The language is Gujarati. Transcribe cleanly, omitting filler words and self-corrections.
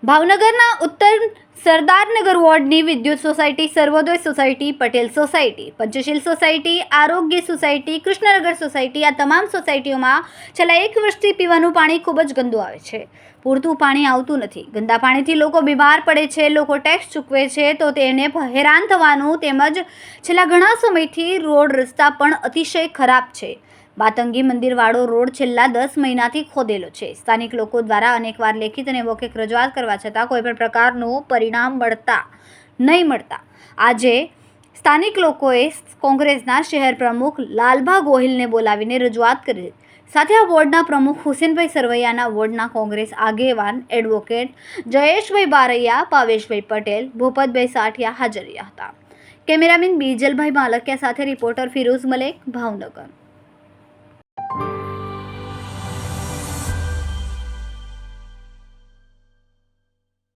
ભાવનગરના ઉત્તર સરદારનગર વોર્ડની Vidyut society, Sarvodaya society, Patel society, Panchsheel society, Arogya society, Krishnanagar society આ તમામ સોસાયટીઓમાં છેલ્લા 1 વર્ષથી પીવાનું પાણી ખૂબ જ ગંદુ આવે છે. પૂરતું પાણી આવતું નથી. ગંદા પાણીથી લોકો બીમાર પડે છે. લોકો ટેક્સ ચૂકવે છે તો તેને હેરાન થવાનું, તેમજ છેલ્લા ઘણા સમયથી રોડ રસ્તા પણ અતિશય ખરાબ છે. બાતંગી મંદિરવાળો રોડ છેલ્લા 10 મહિનાથી ખોદેલો છે. સ્થાનિક લોકો દ્વારા અનેકવાર લેખિત અને મૌખિક રજૂઆત કરવા છતાં કોઈપણ પ્રકારનું પરિણામ નહીં મળતા આજે સ્થાનિક લોકોએ કોંગ્રેસના શહેર પ્રમુખ લાલભા ગોહિલને બોલાવીને રજૂઆત કરી. સાથે આ વોર્ડના પ્રમુખ હુસેનભાઈ સરવૈયાના વોર્ડના કોંગ્રેસ આગેવાન એડવોકેટ જયેશભાઈ બારૈયા, ભાવેશભાઈ પટેલ, ભૂપતભાઈ સાઠિયા હાજર રહ્યા હતા. કેમેરામેન બીજલભાઈ માલકિયા સાથે રિપોર્ટર ફિરોઝ મલેક, ભાવનગર.